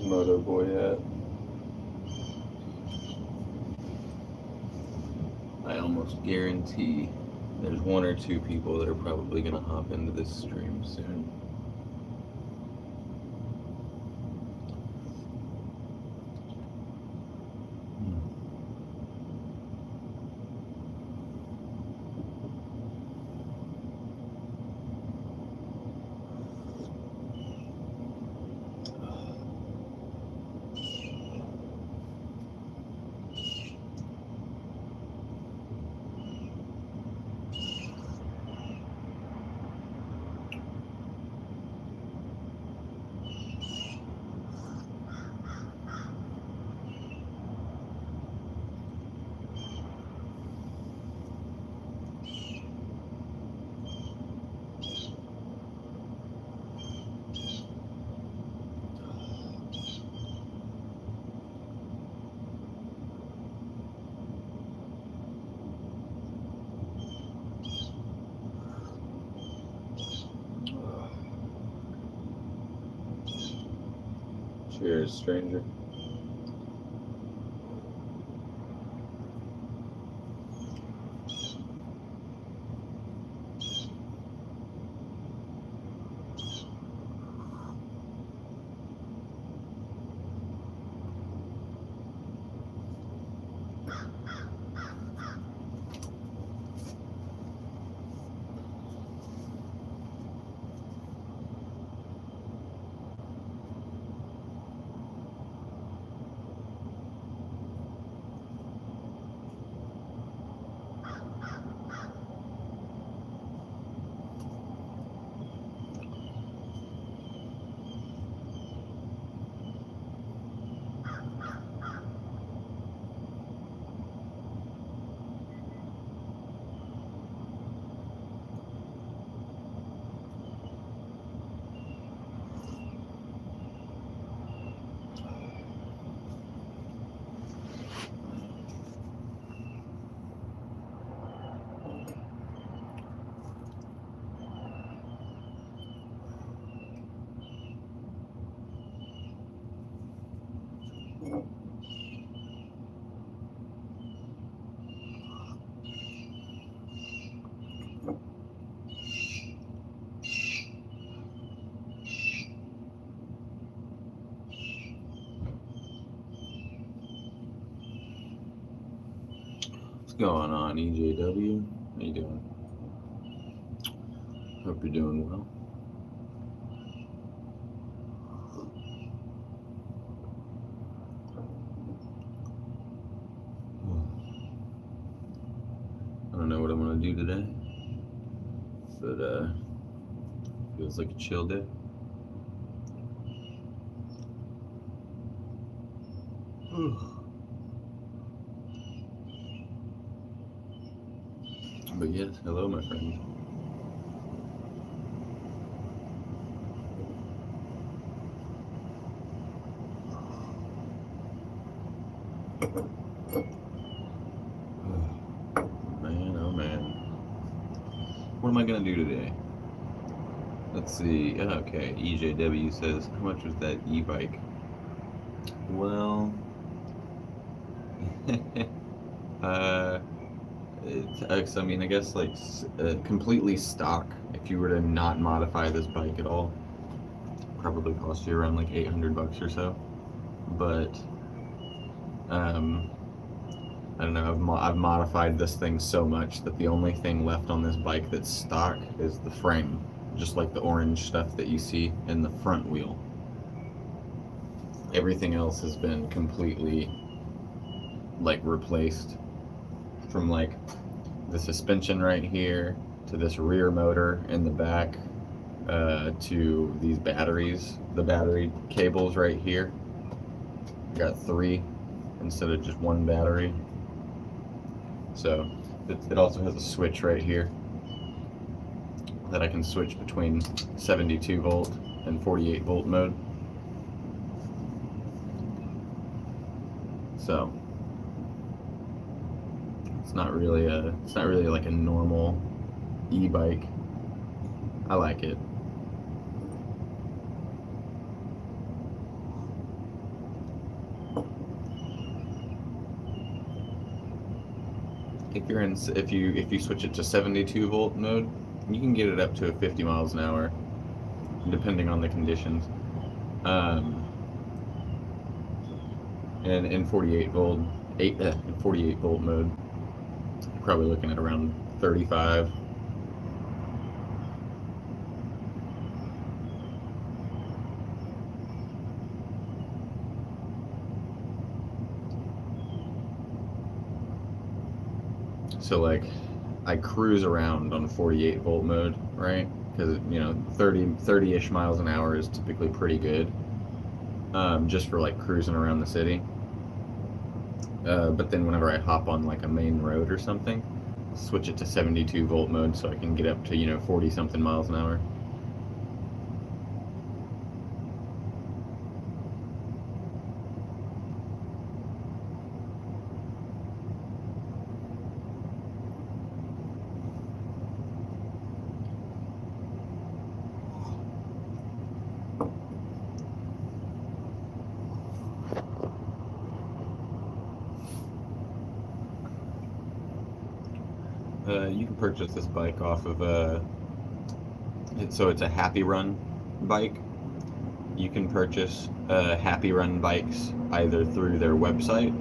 Moto Boy at? I almost guarantee there's one or two people that are probably going to hop into this stream soon. Cheers, stranger. What's going on, EJW? How you doing? Hope you're doing well. I don't know what I'm gonna do today, but feels like a chill day. But yes, hello, my friend. Man, oh man. What am I gonna do today? Let's see. Okay, EJW says, how much was that e-bike? Well, I mean, I guess like completely stock. If you were to not modify this bike at all, probably cost you around like $800 or so. But I don't know. I've modified this thing so much that the only thing left on this bike that's stock is the frame, just like the orange stuff that you see in the front wheel. Everything else has been completely like replaced, from like the suspension right here to this rear motor in the back, to these batteries, the battery cables right here. Got 3 instead of just 1 battery. So it also has a switch right here that I can switch between 72 volt and 48 volt mode. So it's not really like a normal e-bike. I like it. if you switch it to 72 volt mode, you can get it up to 50 miles an hour, depending on the conditions. And in 48 volt mode, you're probably looking at around 35. So like, I cruise around on 48 volt mode, right? Because 30-ish miles an hour is typically pretty good, just for like cruising around the city. But then whenever I hop on like a main road or something, switch it to 72 volt mode so I can get up to 40 something miles an hour. You can purchase this bike off of so it's a Happy Run bike. You can purchase Happy Run bikes either through their website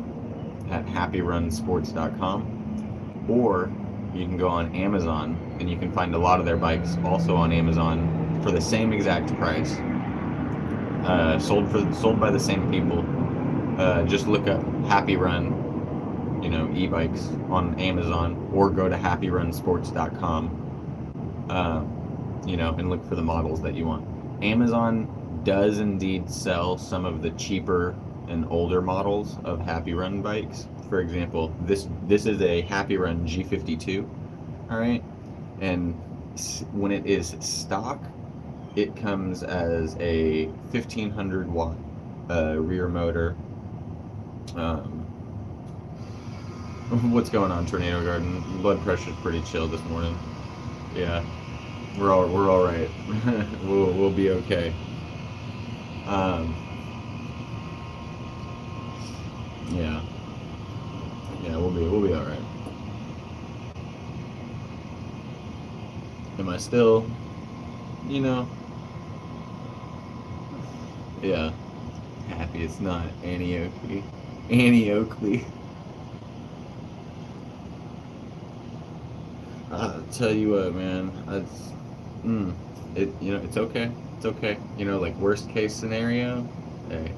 at happyrunsports.com, or you can go on Amazon and you can find a lot of their bikes also on Amazon for the same exact price. Sold by the same people. Just look up Happy Run, e-bikes on Amazon, or go to happyrunsports.com, and look for the models that you want. Amazon does indeed sell some of the cheaper and older models of Happy Run bikes. For example, this is a Happy Run G52, all right? And when it is stock, it comes as a 1500 watt rear motor. What's going on, Tornado Garden? Blood pressure's pretty chill this morning. Yeah, we're all right. we'll be okay. Yeah, we'll be all right. Am I still, yeah, happy it's not Annie Oakley. Annie Oakley. I'll tell you what, man. It's okay. It's okay. Like worst case scenario, hey.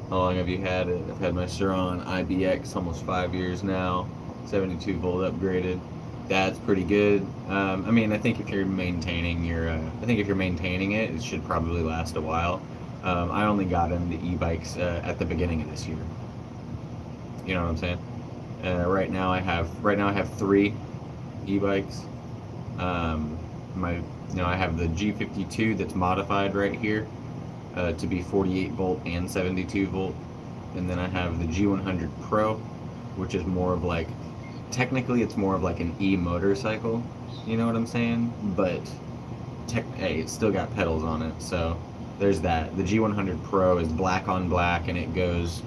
How long have you had it? I've had my Sur-Ron IBX almost 5 years now. 72 volt upgraded. That's pretty good. I think if you're maintaining it, it should probably last a while. I only got into e-bikes at the beginning of this year. You know what I'm saying? Right now I have 3 e-bikes. I have the G52 that's modified right here to be 48 volt and 72 volt, and then I have the G100 Pro, which is more of like, technically it's more of like an e-motorcycle. You know what I'm saying? But hey, it's still got pedals on it, so there's that. The G100 Pro is black on black, and it goes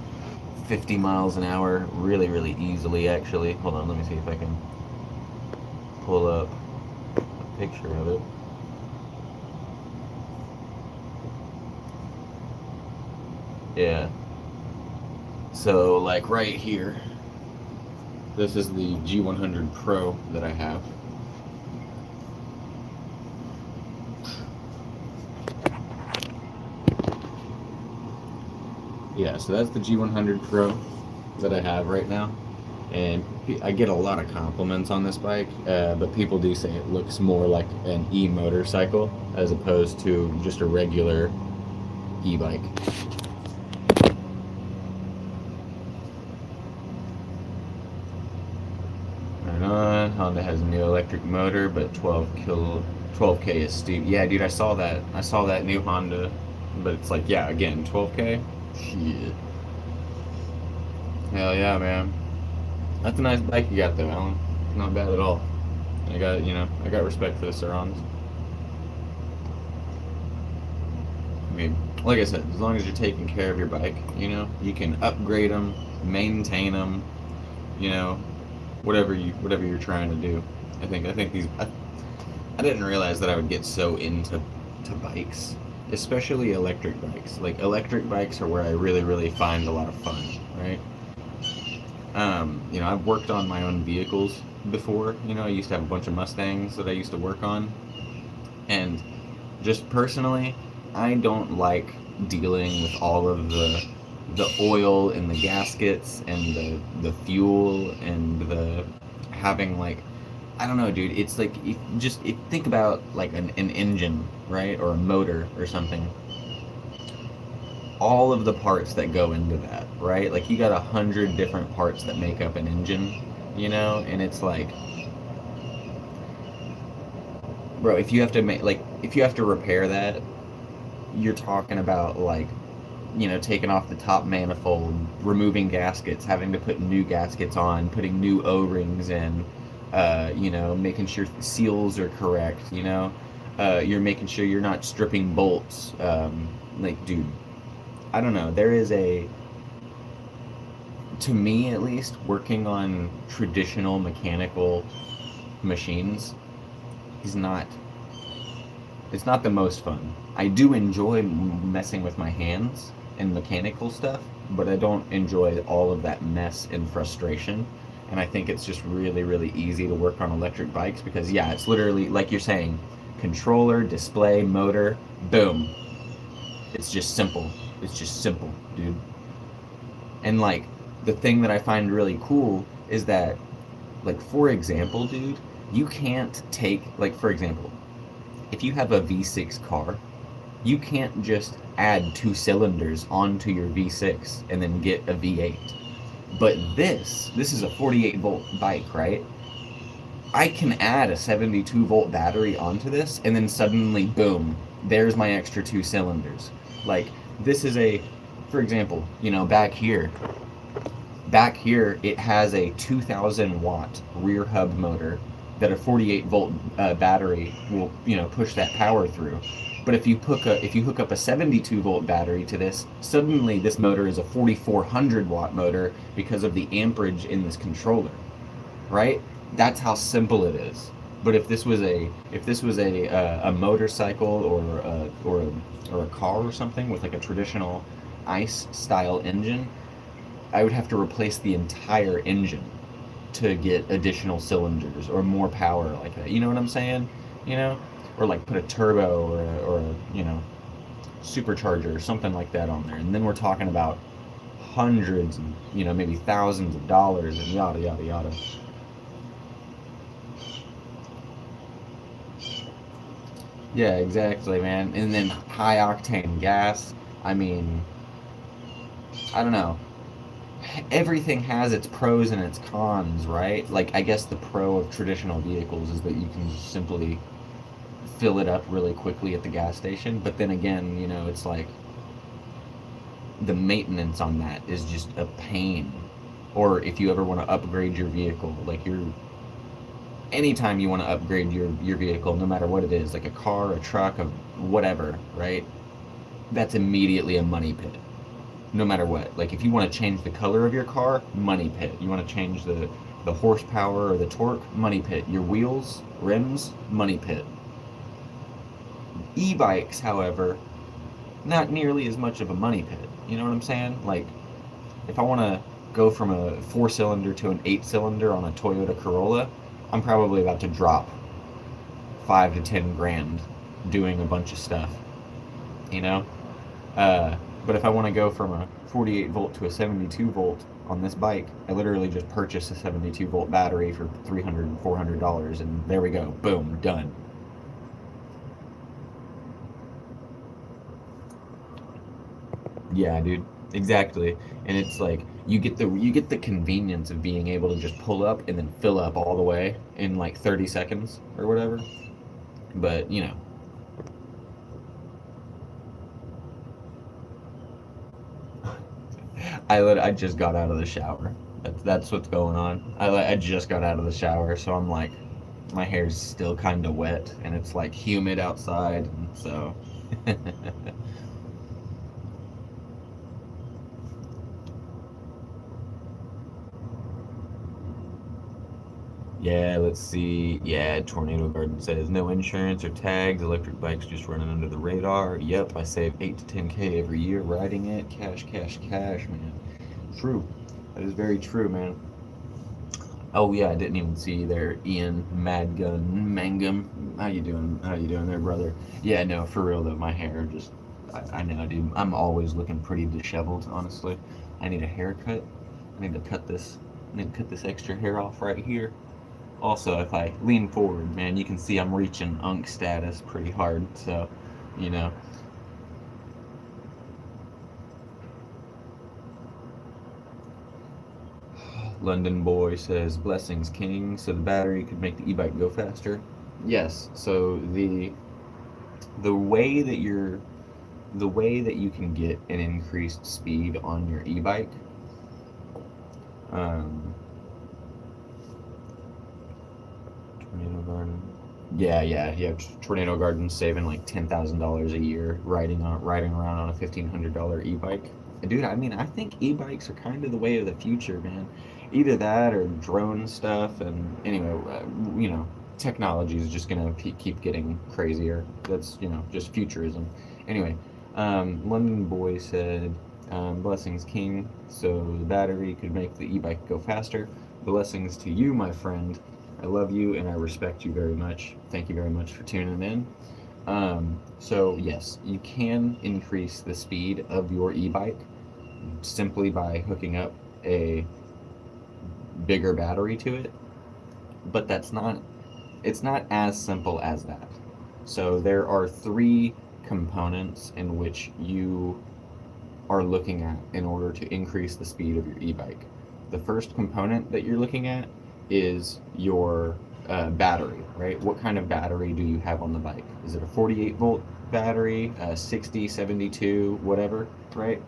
50 miles an hour really, really easily, actually. Hold on, let me see if I can pull up a picture of it. Yeah. So, like right here, this is the G100 Pro that I have. Yeah, so that's the G100 Pro that I have right now, and I get a lot of compliments on this bike, but people do say it looks more like an e-motorcycle as opposed to just a regular e-bike. Right on. Honda has a new electric motor, but 12K is steep. Yeah, dude, I saw that new Honda, but it's like, yeah, again, 12K. Shit. Hell yeah, man. That's a nice bike you got though, Alan. Not bad at all. I got respect for the Sur-Rons. I mean, like I said, as long as you're taking care of your bike, you know, you can upgrade them, maintain them, you know, whatever you're trying to do. I think these. I didn't realize that I would get so into bikes, especially electric bikes. Like electric bikes are where I really find a lot of fun, right? You know, I've worked on my own vehicles before. You know, I used to have a bunch of Mustangs that I used to work on, and just personally, I don't like dealing with all of the oil and the gaskets and the fuel and the having like, I don't know, dude. It's like if think about like an engine, right, or a motor or something. All of the parts that go into that, right? Like you got 100 different parts that make up an engine, you know, and it's like, bro, if you have to make like if you have to repair that, you're talking about like, you know, taking off the top manifold, removing gaskets, having to put new gaskets on, putting new O-rings in, you know, making sure seals are correct, you know, you're making sure you're not stripping bolts. Like, dude, I don't know. There is a, to me at least, working on traditional mechanical machines is not, it's not the most fun. I do enjoy messing with my hands and mechanical stuff, but I don't enjoy all of that mess and frustration. And I think it's just really easy to work on electric bikes because, yeah, it's literally, like you're saying, controller, display, motor, boom. It's just simple. It's just simple, dude. And, like, the thing that I find really cool is that, like, for example, dude, you can't take, like, for example, if you have a V6 car, you can't just add 2 cylinders onto your V6 and then get a V8. But this is a 48 volt bike, right? I can add a 72 volt battery onto this and then suddenly, boom, there's my extra 2 cylinders. Like, this is a, for example, you know, back here it has a 2000 watt rear hub motor that a 48 volt battery will, you know, push that power through. But if you hook up a 72 volt battery to this, suddenly this motor is a 4400 watt motor because of the amperage in this controller, right? That's how simple it is. But if this was a motorcycle or a car or something with like a traditional ICE style engine, I would have to replace the entire engine to get additional cylinders or more power like that. You know what I'm saying? You know? Or like put a turbo or a, you know, supercharger or something like that on there. And then we're talking about hundreds and, you know, maybe thousands of dollars and yada yada yada. Yeah, exactly, man. And then high octane gas. I mean, I don't know. Everything has its pros and its cons, right? Like, I guess the pro of traditional vehicles is that you can just simply fill it up really quickly at the gas station. But then again, you know, it's like the maintenance on that is just a pain. Or if you ever want to upgrade your vehicle, like anytime you want to upgrade your vehicle, no matter what it is, like a car, a truck, a whatever, right? That's immediately a money pit. No matter what. Like if you want to change the color of your car, money pit. You want to change the horsepower or the torque, money pit. Your wheels, rims, money pit. E-bikes, however, not nearly as much of a money pit. You know what I'm saying? Like, if I want to go from a 4-cylinder to an 8-cylinder on a Toyota Corolla, I'm probably about to drop 5 to 10 grand doing a bunch of stuff. You know? But if I want to go from a 48 volt to a 72 volt on this bike, I literally just purchase a 72 volt battery for $300, $400, and there we go. Boom, done. Yeah, dude. Exactly. And it's like you get the convenience of being able to just pull up and then fill up all the way in like 30 seconds or whatever. But, you know, I just got out of the shower. That's what's going on. I just got out of the shower, so I'm like, my hair's still kind of wet, and it's like humid outside, and so Yeah, let's see. Yeah, Tornado Garden says no insurance or tags, electric bikes just running under the radar. Yep, I save 8 to 10K every year riding it. Cash, cash, cash, man. True. That is very true, man. Oh yeah, I didn't even see there, Ian Madgun Mangum. How you doing? How you doing there, brother? Yeah, no, for real though, my hair just I know, dude. I'm always looking pretty disheveled, honestly. I need a haircut. I need to cut this I need to cut this extra hair off right here. Also, if I lean forward, man, you can see I'm reaching unk status pretty hard, so you know. London Boy says blessings king, so the battery could make the e-bike go faster. Yes, so the way that you're the way that you can get an increased speed on your e-bike, um, Tornado Garden. Yeah. Tornado Garden saving like $10,000 a year riding around on a $1,500 e-bike. Dude, I mean, I think e-bikes are kind of the way of the future, man. Either that or drone stuff. And anyway, technology is just gonna keep getting crazier. That's just futurism. Anyway, London Boy said, "Blessings, King. So the battery could make the e-bike go faster. Blessings to you, my friend. I love you and I respect you very much. Thank you very much for tuning in." So yes, you can increase the speed of your e-bike simply by hooking up a bigger battery to it, but it's not as simple as that. So there are three components in which you are looking at in order to increase the speed of your e-bike. The first component that you're looking at is your battery, right? What kind of battery do you have on the bike? Is it a 48 volt battery, 60, 72, whatever, right?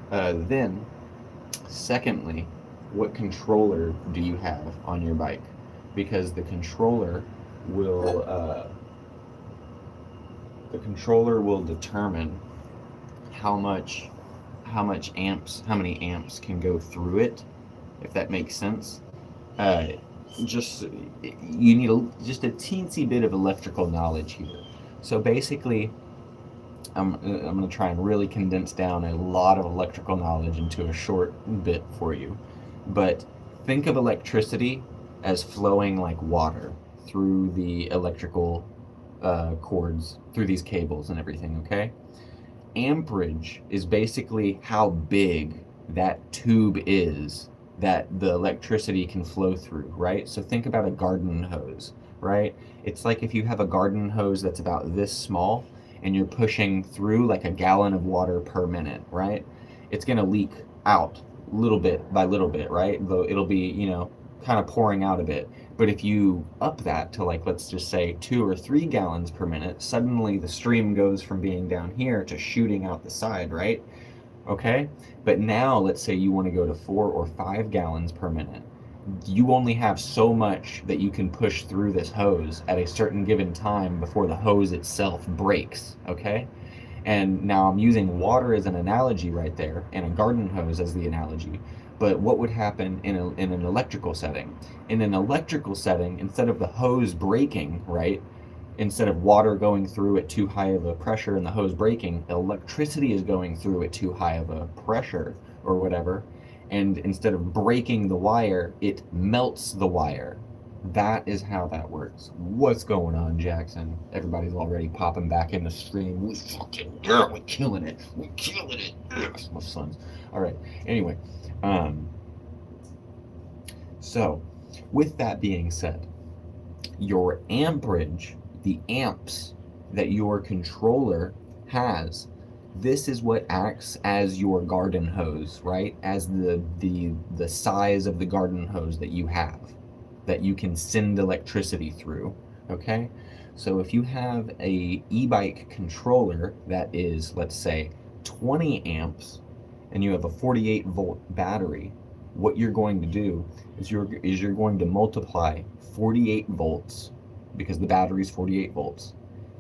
Then, secondly, what controller do you have on your bike? Because will the controller will determine how much how many amps can go through it, if that makes sense. Uh, just you need just a teensy bit of electrical knowledge here. So basically, I'm going to try and really condense down a lot of electrical knowledge into a short bit for you. But think of electricity as flowing like water through the electrical cords, through these cables and everything, okay? Amperage is basically how big that tube is that the electricity can flow through, right? So think about a garden hose, right? It's like if you have a garden hose that's about this small and you're pushing through like a gallon of water per minute, right? It's going to leak out little bit by little bit, right? Though it'll be, kind of pouring out a bit. But if you up that to, like, let's just say 2 or 3 gallons per minute, suddenly the stream goes from being down here to shooting out the side, right? Okay? But now let's say you want to go to 4 or 5 gallons per minute. You only have so much that you can push through this hose at a certain given time before the hose itself breaks, okay? And now I'm using water as an analogy right there, and a garden hose as the analogy. But what would happen in an electrical setting? In an electrical setting, instead of the hose breaking, right, instead of water going through at too high of a pressure and the hose breaking, electricity is going through at too high of a pressure or whatever. And instead of breaking the wire, it melts the wire. That is how that works. What's going on, Jackson? Everybody's already popping back in the stream. We're killing it. We're killing it. Yes, my sons. All right. Anyway, so with that being said, your amperage, the amps that your controller has, this is what acts as your garden hose, right? As the size of the garden hose that you have, that you can send electricity through, okay? So if you have a e-bike controller that is, let's say, 20 amps, and you have a 48 volt battery, what you're going to do is you're going to multiply 48 volts, because the battery is 48 volts.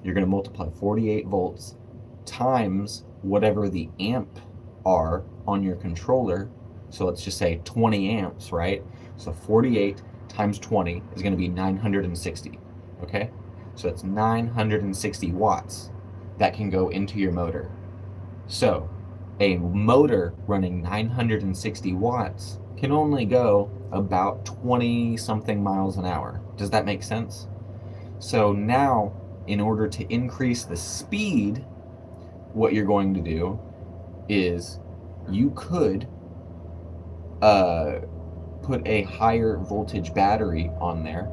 You're going to multiply 48 volts times whatever the amp are on your controller. So let's just say 20 amps, right? So 48 times 20 is going to be 960. Okay? So that's 960 watts that can go into your motor. So a motor running 960 watts can only go about 20 something miles an hour. Does that make sense? So now, in order to increase the speed, what you're going to do is you could put a higher voltage battery on there.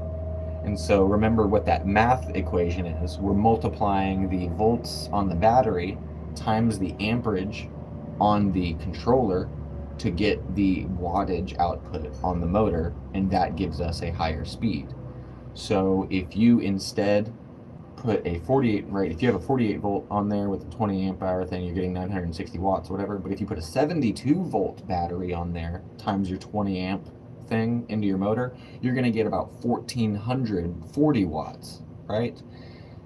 And so remember what that math equation is. We're multiplying the volts on the battery times the amperage on the controller to get the wattage output on the motor, and that gives us a higher speed. So if you instead put a 48, right, if you have a 48 volt on there with a 20 amp hour thing, you're getting 960 watts, whatever. But if you put a 72 volt battery on there times your 20 amp thing into your motor, you're going to get about 1440 watts, right?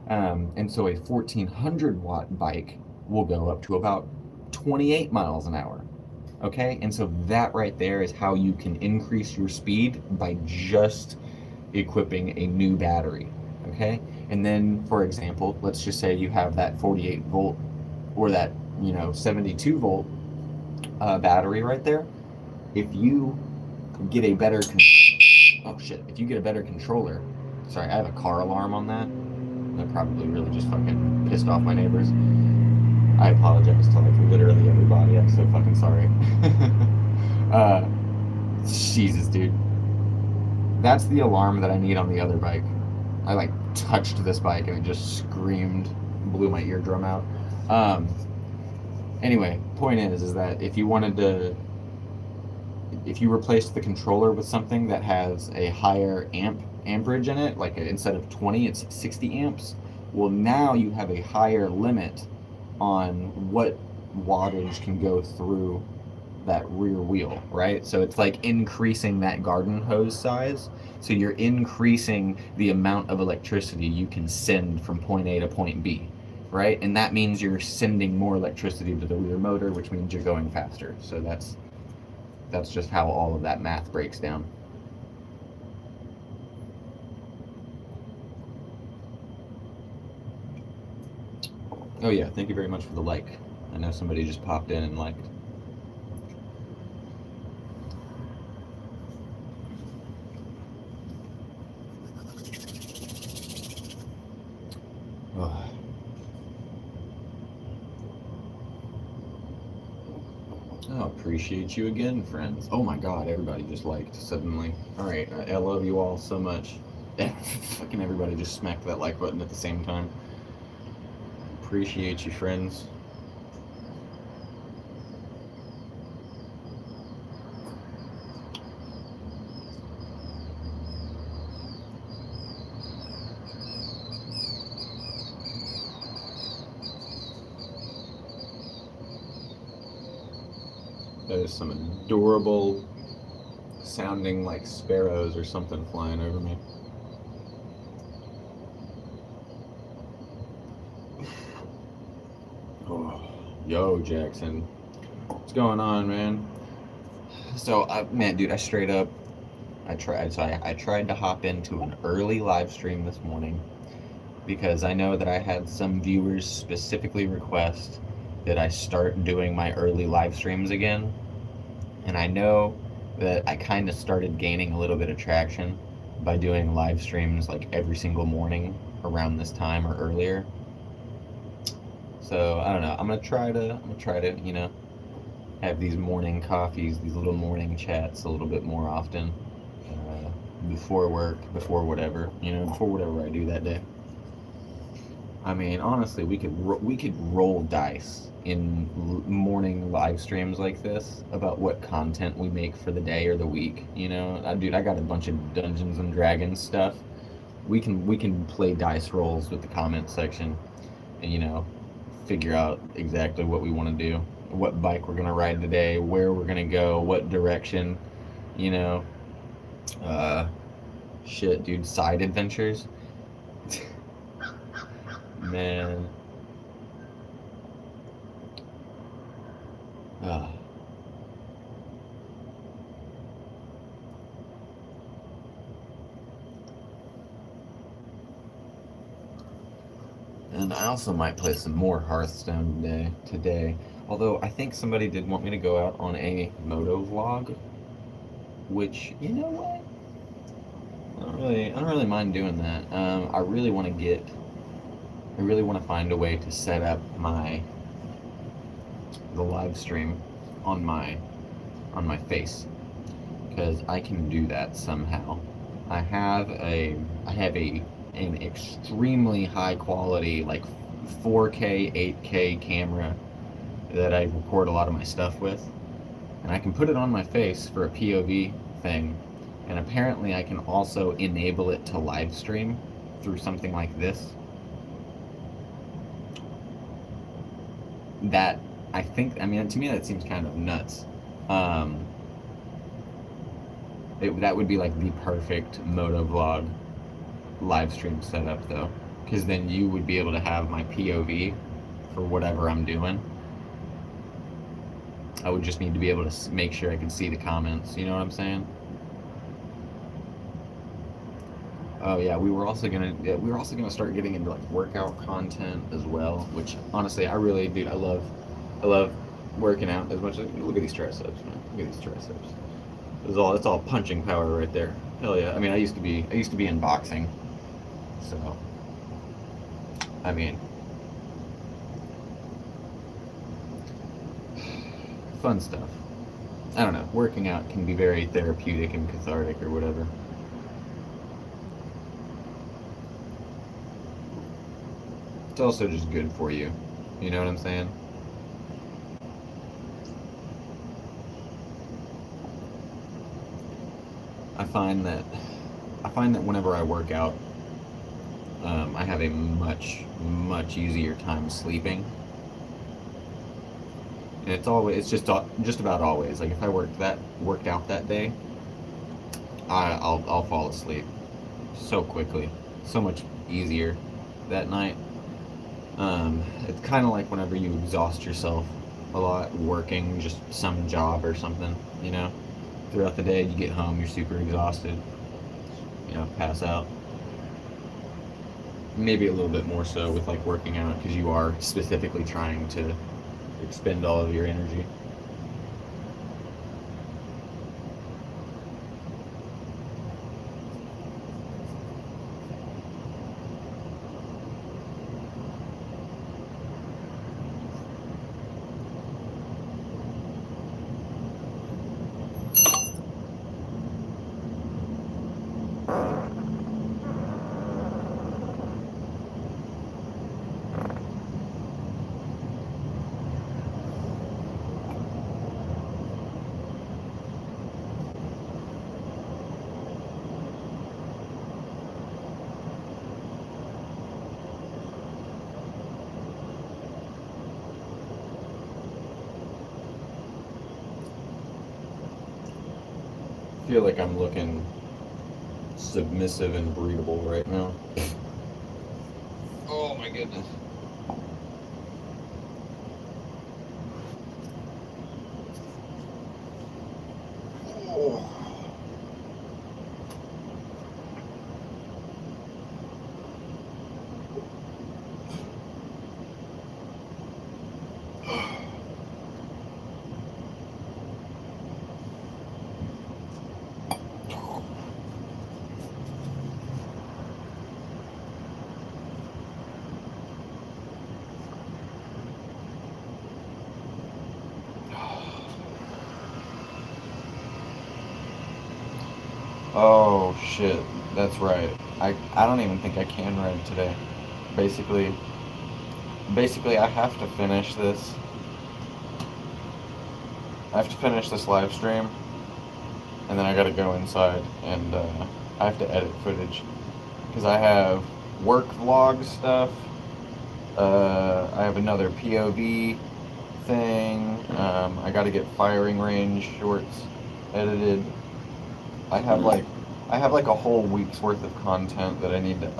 And so a 1400 watt bike will go up to about 28 miles an hour. Okay, and so that right there is how you can increase your speed by just equipping a new battery. Okay, and then for example, let's just say you have that 48 volt or that 72 volt battery right there. If you get a better if you get a better controller. Sorry, I have a car alarm on that. That probably really just fucking pissed off my neighbors. I apologize to like literally everybody. I'm so fucking sorry. uh, Jesus, dude. That's the alarm that I need on the other bike. I like touched this bike and it just screamed, blew my eardrum out. Anyway, point is that if you replace the controller with something that has a higher amperage in it, like instead of 20, it's 60 amps. Well, now you have a higher limit on what wattage can go through that rear wheel, right? So it's like increasing that garden hose size. So you're increasing the amount of electricity you can send from point A to point B, right? And that means you're sending more electricity to the rear motor, which means you're going faster. So that's just how all of that math breaks down. Oh yeah, thank you very much for the like. I know somebody just popped in and liked. Oh. Oh, appreciate you again, friends. Oh my god, everybody just liked suddenly. Alright, I love you all so much. Fucking everybody just smacked that like button at the same time. Appreciate you, friends. That is some adorable sounding like sparrows or something flying over me. Oh, yo, Jackson. What's going on, man? So, man, dude, I straight up, I tried. So I tried to hop into an early live stream this morning because I know that I had some viewers specifically request that I start doing my early live streams again. And I know that I kind of started gaining a little bit of traction by doing live streams like every single morning around this time or earlier. So I don't know. I'm gonna try to have these morning coffees, these little morning chats a little bit more often, before work, before whatever, before whatever I do that day. I mean, honestly, we could roll dice in morning live streams like this about what content we make for the day or the week. Dude, I got a bunch of Dungeons and Dragons stuff. We can play dice rolls with the comment section, and figure out exactly what we want to do, what bike we're gonna ride today, where we're gonna go, what direction. You know, shit, dude, side adventures. Man. Uh, I also might play some more Hearthstone today. Although I think somebody did want me to go out on a moto vlog, which, you know what? I don't really mind doing that. I really want to find a way to set up the live stream on my face, because I can do that somehow. I have an extremely high quality, like 4K, 8K camera that I record a lot of my stuff with, and I can put it on my face for a POV thing, and apparently I can also enable it to live stream through something like this. That, I think, I mean, to me that seems kind of nuts. That would be like the perfect moto vlog live stream setup, though, because then you would be able to have my POV for whatever I'm doing. I would just need to be able to make sure I can see the comments. You know what I'm saying? Oh yeah, we were also gonna start getting into like workout content as well, which honestly I really, dude, I love working out as much as, look at these triceps, man. Look at these triceps. It's all punching power right there. Hell yeah. I mean, I used to be in boxing. So I mean, fun stuff. I don't know. Working out can be very therapeutic and cathartic or whatever. It's also just good for you. You know what I'm saying? I find that whenever I work out, I have a much easier time sleeping. And it's just about always, like, if I worked out that day, I'll fall asleep so quickly, so much easier that night. It's kind of like whenever you exhaust yourself a lot working just some job or something, you know, throughout the day, you get home, you're super exhausted, you know, pass out. Maybe a little bit more so with like working out, because you are specifically trying to expend all of your energy. I feel like I'm looking submissive and breedable right now. Oh my goodness. Oh. Oh shit, that's right. I don't even think I can ride today. Basically, I have to finish this. I have to finish this live stream, and then I gotta go inside and I have to edit footage, because I have work vlog stuff. I have another POV thing. I gotta get firing range shorts edited. I have like a whole week's worth of content that I need to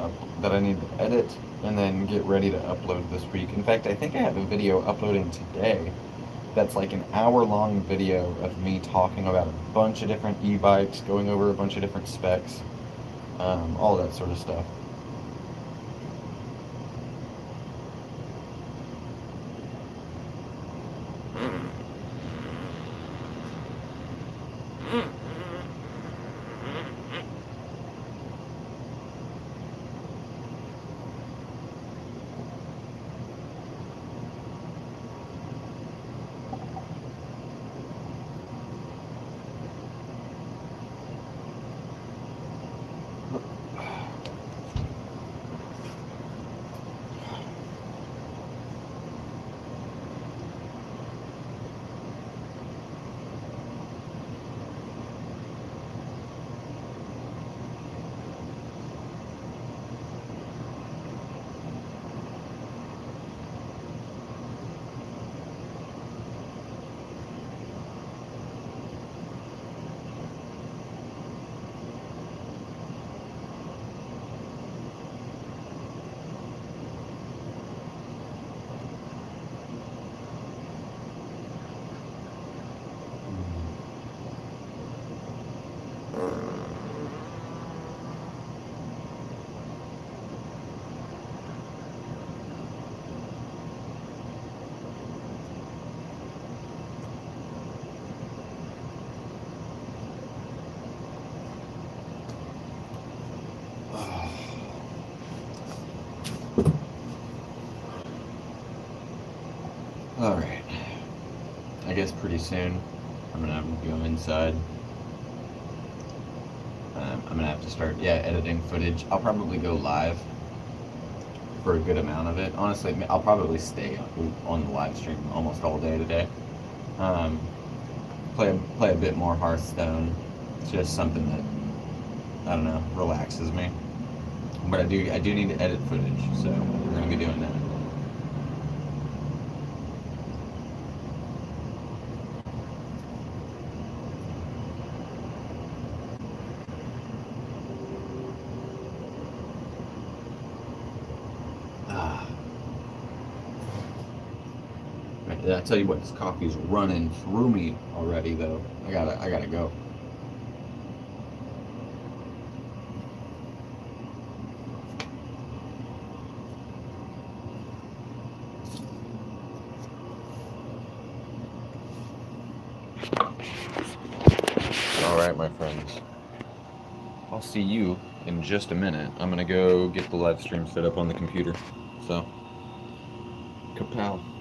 edit and then get ready to upload this week. In fact, I think I have a video uploading today that's like an hour-long video of me talking about a bunch of different e-bikes, going over a bunch of different specs, all that sort of stuff. Alright. I guess pretty soon I'm gonna have to go inside. I'm gonna have to start, editing footage. I'll probably go live for a good amount of it. Honestly, I'll probably stay on the live stream almost all day today. Play a bit more Hearthstone. It's just something that, I don't know, relaxes me. But I do need to edit footage, so we're gonna be doing that. I tell you what, this coffee's running through me already, though. I gotta go. All right, my friends. I'll see you in just a minute. I'm gonna go get the live stream set up on the computer. So, kapow.